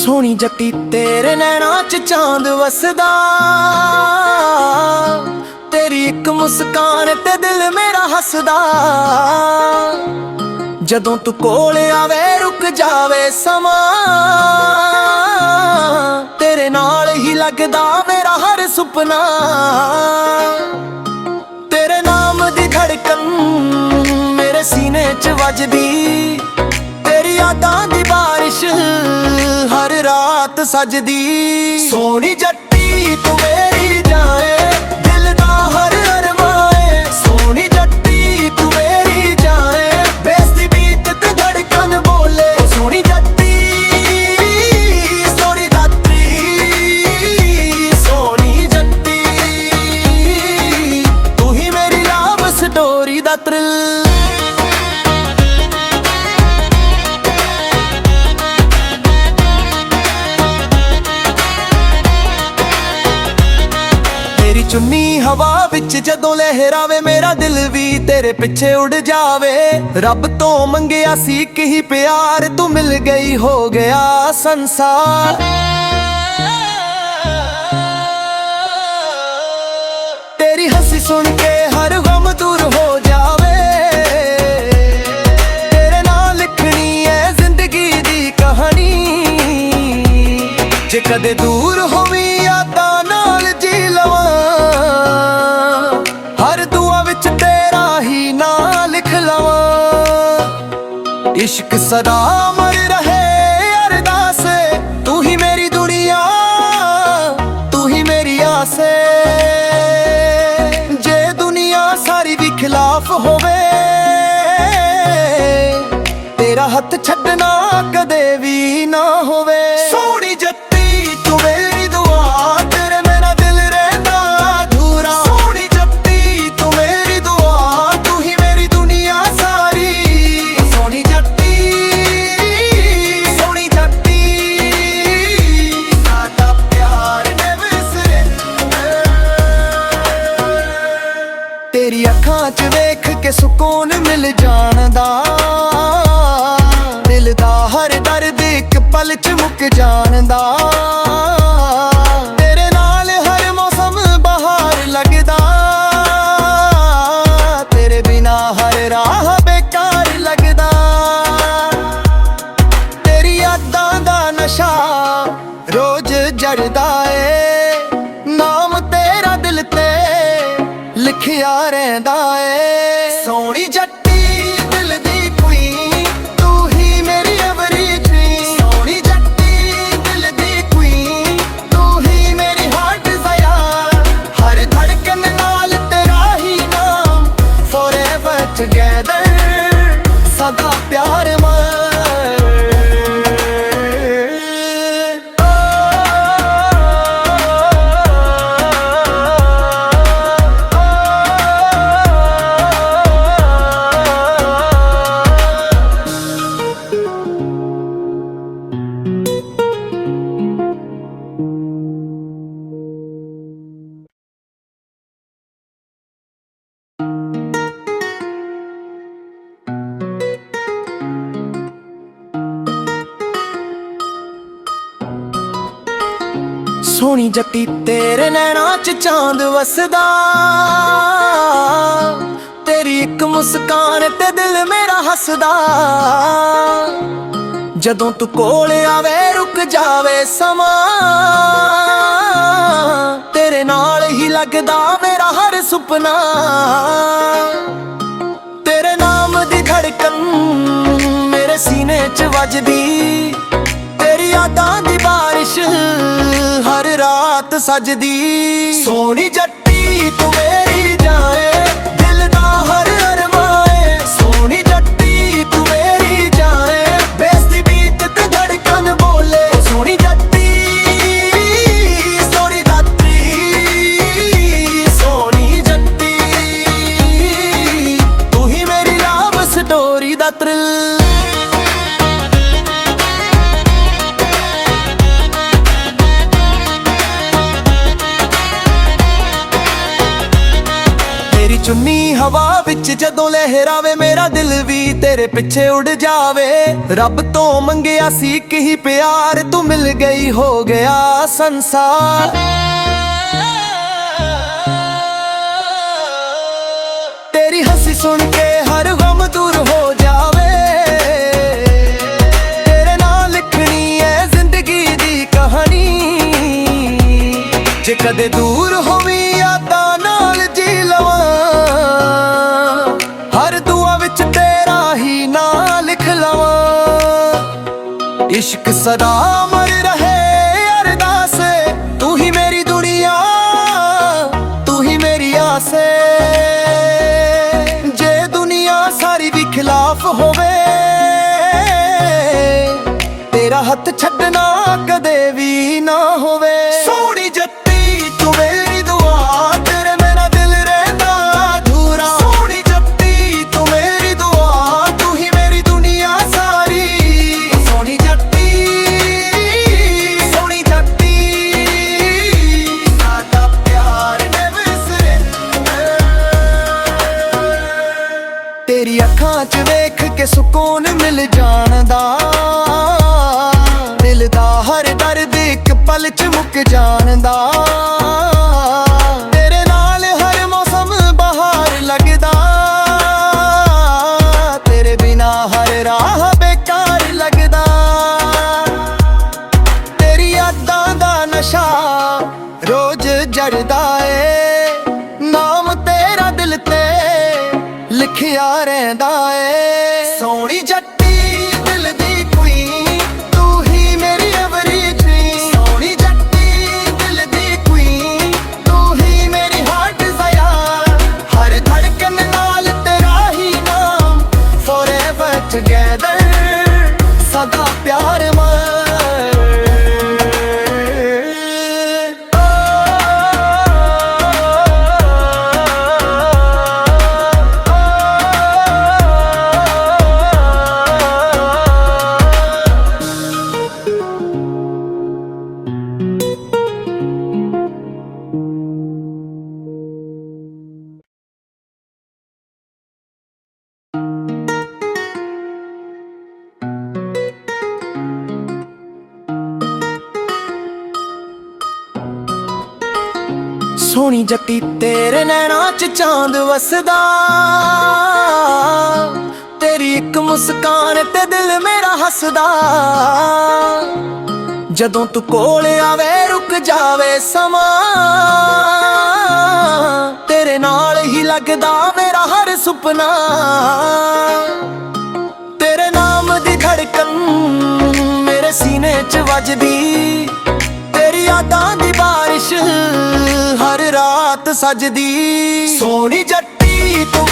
ਸੋਹਣੀ ਜੱਟੀ ਤੇਰੇ ਨੈਣਾਂ 'ਚ ਚਾਂਦ ਵਸਦਾ, ਤੇਰੀ ਇੱਕ ਮੁਸਕਾਨ ਤੇ ਦਿਲ ਮੇਰਾ ਹੱਸਦਾ। ਜਦੋਂ ਤੂੰ ਕੋਲ ਆਵੇ ਰੁਕ ਜਾਵੇ ਸਮਾਂ, ਤੇਰੇ ਨਾਲ ਹੀ ਲੱਗਦਾ ਮੇਰਾ ਹਰ ਸੁਪਨਾ। ਤੇਰੇ ਨਾਮ ਦੀ ਧੜਕਨ ਮੇਰੇ ਸੀਨੇ 'ਚ ਵੱਜਦੀ, ਤੇਰੀ ਯਾਦਾਂ ਦੀ ਬਾਰਿਸ਼ ਹਰ ਰਾਤ ਸਜਦੀ। ਸੋਹਣੀ ਜੱਟੀ ਤੂੰ ਮੇਰੀ ਜਾਏ, ਦਿਲ ਦਾ ਹਰ ਅਰਮਾਏ। ਸੋਹਣੀ ਜੱਟੀ ਤੂੰ ਮੇਰੀ ਜਾਏ, ਬੇਸਤੀ ਬੀਤ ਤੇ ਧੜਕਨ ਬੋਲੇ। ਸੋਹਣੀ ਜੱਟੀ ਸੋਹਣੀ ਦਾਤਰੀ, ਸੋਹਣੀ ਜੱਟੀ ਤੂੰ ਹੀ ਮੇਰੀ ਲਵ ਸਟੋਰੀ ਦਾ ਥ੍ਰਿਲ। ਚੁੰਨੀ ਹਵਾ ਵਿੱਚ ਜਦੋਂ ਲਹਿਰਾਵੇ, ਮੇਰਾ ਦਿਲ ਵੀ ਤੇਰੇ ਪਿੱਛੇ ਉੱਡ ਜਾਵੇ। ਰੱਬ ਤੋਂ ਮੰਗਿਆ ਸੀ ਇੱਕ ਹੀ ਪਿਆਰ, ਤੂੰ ਮਿਲ ਗਈ ਹੋ ਗਿਆ ਸੰਸਾਰ। ਤੇਰੀ ਹੱਸੀ ਸੁਣ ਕੇ ਹਰ ਗਮ ਦੂਰ ਹੋ ਜਾਵੇ। ਤੇਰੇ ਨਾਲ ਲਿਖਣੀ ਹੈ ਜ਼ਿੰਦਗੀ ਦੀ ਕਹਾਣੀ, ਜੇ ਕਦੇ ਦੂਰ ਹੋਵੀਂ ਯਾਦਾਂ ਨਾਲ ਜੀ ਲਵਾਂ। इश्क सदा मर रहे अरदास, तू ही मेरी दुनिया तू ही मेरी आसे। जे दुनिया सारी भी खिलाफ होवे, तेरा हथ छड्डना कदे भी ना होवे। सोहनी जट्टी तू मेरी दुआ, तेरे मेरा दिल रहंदा अधूरा। सोहनी जट्टी तू मेरी दुआ, तू ही मेरी दुनिया सारी। सोहनी ਤੇਰੀ ਅੱਖਾਂ 'ਚ ਵੇਖ ਕੇ ਸਕੂਨ ਮਿਲ ਜਾਣਦਾ, ਦਿਲ ਦਾ ਹਰ ਦਰਦ ਇੱਕ ਪਲ 'ਚ ਮੁੱਕ ਜਾਣਦਾ। ਤੇਰੇ ਨਾਲ ਹਰ ਮੌਸਮ ਬਹਾਰ ਲੱਗਦਾ, ਤੇਰੇ ਬਿਨਾ ਹਰ ਰਾਹ ਬੇਕਾਰ ਲੱਗਦਾ। ਤੇਰੀ ਯਾਦਾਂ ਦਾ ਨਸ਼ਾ ਰੋਜ਼ ਜੜਦਾ ਏ, ਨਾਮ ਤੇਰਾ ਦਿਲ ਤੇ ਲਿਖਿਆ ਰਹਿੰਦਾ ਏ। ਸੋਹਣੀ ਜੱਟੀ ਦਿਲ ਦੀ ਕੁਈਨ, ਤੂੰ ਹੀ ਮੇਰੀ ਐਵਰੀ ਡ੍ਰੀਮ। ਸੋਹਣੀ ਜੱਟੀ ਦਿਲ ਦੀ ਕੁਈਨ, ਤੂੰ ਹੀ ਮੇਰੀ ਹਾਰਟ ਡਿਜ਼ਾਇਰ। ਹਰ ਧੜਕਨ ਨਾਲ ਤੇਰਾ ਹੀ ਨਾਮ, ਫੋਰਐਵਰ ਟੁਗੇਦਰ ਸਦਾ ਪਿਆਰ ਮਾਰ। ਸੋਹਣੀ ਜੱਟੀ ਤੇਰੇ ਨੈਣਾਂ 'ਚ ਚਾਂਦ ਵਸਦਾ, ਤੇਰੀ ਇੱਕ ਮੁਸਕਾਨ ਤੇ ਦਿਲ ਮੇਰਾ ਹੱਸਦਾ। ਜਦੋਂ ਤੂੰ ਕੋਲ ਆਵੇ ਰੁਕ ਜਾਵੇ ਸਮਾਂ, ਤੇਰੇ ਨਾਲ ਹੀ ਲੱਗਦਾ ਮੇਰਾ ਹਰ ਸੁਪਨਾ। ਤੇਰੇ ਨਾਮ ਦੀ ਧੜਕਨ ਮੇਰੇ ਸੀਨੇ 'ਚ ਵੱਜਦੀ, ਤੇਰੀ ਯਾਦਾਂ ਦੀ ਬਾਰਿਸ਼ ਹਰ ਰਾਤ ਸਜਦੀ। ਸੋਹਣੀ ਜੱਟੀ ਤੂੰ ਮੇਰੀ ਜਾਏ, ਦਿਲ ਦਾ ਹਰ ਅਰਮਾਏ। ਸੋਹਣੀ ਜੱਟੀ ਤੂੰ ਮੇਰੀ ਜਾਏ, ਬੇਸਤੀ ਬੀਤ ਤੇ ਧੜਕਨ ਬੋਲੇ। ਸੋਹਣੀ ਜੱਟੀ ਸੋਹਣੀ ਦਾਤਰੀ, ਸੋਹਣੀ ਜੱਟੀ ਤੂੰ ਹੀ ਮੇਰੀ ਲਵ ਸਟੋਰੀ ਦਾ ਥ੍ਰਿਲ। ਚੁੰਨੀ ਹਵਾ ਵਿੱਚ ਜਦੋਂ ਲਹਿਰਾਵੇ ਮੇਰਾ ਦਿਲ ਵੀ ਤੇਰੇ ਪਿੱਛੇ ਉੱਡ ਜਾਵੇ। ਰੱਬ ਤੋਂ ਮੰਗਿਆ ਸੀ ਕਿ ਹੀ ਪਿਆਰ, ਤੂੰ ਮਿਲ ਗਈ ਹੋ ਗਿਆ ਸੰਸਾਰ। ਤੇਰੀ ਹੱਸੀ ਸੁਣ ਕੇ ਹਰ ਗਮ ਦੂਰ ਹੋ ਜਾਵੇ। ਤੇਰੇ ਨਾਲ ਲਿਖਣੀ ਹੈ ਜ਼ਿੰਦਗੀ ਦੀ ਕਹਾਣੀ। ਜੇ ਕਦੇ ਦੂਰ ਹੋਵੀਂ ਯਾਦਾਂ ਨਾਲ ਜੀ ਲਵਾਂ, ਹਰ ਦੁਆ ਵਿੱਚ ਤੇਰਾ ਹੀ ਨਾਂ ਲਿਖ ਲਵਾਂ। ਇਸ਼ਕ ਸਦਾ ਅਮਰ ਰਹੇ ਅਰਦਾਸ, ਤੂੰ ਹੀ ਮੇਰੀ ਦੁਨੀਆ, ਤੂੰ ਹੀ ਮੇਰੀ ਆਸ। ਜੇ ਦੁਨੀਆ ਸਾਰੀ ਵੀ ਖਿਲਾਫ ਹੋਵੇ, ਤੇਰਾ ਹੱਥ ਛੱਡਣਾ ਕਦੇ ਵੀ ਨਾ ਹੋਵੇ। ਸੋਹਣੀ ਜੱਟੀ ਤੂੰ ਮੇਰੀ ਦੁਆ, ਤੇਰੇ ਮੇਰਾ ਦਿਲ ਰਹਿੰਦਾ ਅਧੂਰਾ। ਸੋਹਣੀ ਜੱਟੀ ਤੂੰ ਮੇਰੀ ਦੁਆ, ਤੂੰ ਹੀ ਮੇਰੀ ਦੁਨੀਆ ਸਾਰੀ। ਸੋਹਣੀ ਜੱਟੀ, ਸੋਹਣੀ ਜੱਟੀ, ਸਾਡਾ ਪਿਆਰ never surrender। ਤੇਰੀ ਅੱਖਾਂ 'ਚ ਵੇਖ ਕੇ ਸਕੂਨ ਮਿਲ ਜਾਣਦਾ, ਦਿਲ ਦਾ ਹਰ ਦਰਦ ਇੱਕ ਪਲ 'ਚ ਮੁੱਕ ਜਾਣਦਾ। ਤੇਰੇ ਨਾਲ ਹਰ ਮੌਸਮ ਬਹਾਰ ਲੱਗਦਾ, ਤੇਰੇ ਬਿਨਾ ਹਰ ਰਾਹ ਬੇਕਾਰ ਲੱਗਦਾ। ਤੇਰੀ ਯਾਦਾਂ ਦਾ ਨਸ਼ਾ ਰੋਜ਼ ਜੜਦਾ ਏ, ਨਾਮ ਤੇਰਾ ਦਿਲ ਤੇ ਲਿਖਿਆ ਰਹਿੰਦਾ ਏ। ਸੋਹਣੀ ਜੱਟੀ ਦਿਲ ਦੀ ਕੁਈਨ, ਤੂੰ ਹੀ ਮੇਰੀ ਐਵਰੀ ਡ੍ਰੀਮ। ਸੋਹਣੀ ਜੱਟੀ ਦਿਲ ਦੀ ਕੁਈਨ, ਤੂੰ ਹੀ ਮੇਰੀ ਹਾਰਟ ਡਿਜ਼ਾਇਰ। ਹਰ ਧੜਕਨ ਨਾਲ ਤੇਰਾ ਹੀ ਨਾਮ, ਫੋਰਐਵਰ ਟੁਗੇਦਰ, ਸਦਾ ਪਿਆਰ ਮਰ। ਸੋਹਣੀ ਜੱਟੀ ਤੇਰੇ ਨੈਣਾਂ 'ਚ ਚਾਂਦ ਵਸਦਾ, ਤੇਰੀ ਇੱਕ ਮੁਸਕਾਨ ਤੇ ਦਿਲ ਮੇਰਾ ਹੱਸਦਾ। ਜਦੋਂ ਤੂੰ ਕੋਲ ਆਵੇ ਰੁਕ ਜਾਵੇ ਸਮਾਂ, ਤੇਰੇ ਨਾਲ ਹੀ ਲੱਗਦਾ ਮੇਰਾ ਹਰ ਸੁਪਨਾ। ਤੇਰੇ ਨਾਮ ਦੀ ਧੜਕਨ ਮੇਰੇ ਸੀਨੇ 'ਚ ਵੱਜਦੀ, ਤੇਰੀ ਯਾਦਾਂ ਦੀ ਬਾਰਿਸ਼ ਹਰ ਰਾਤ ਸਜਦੀ। ਸੋਹਣੀ ਜੱਟੀ ਤੂੰ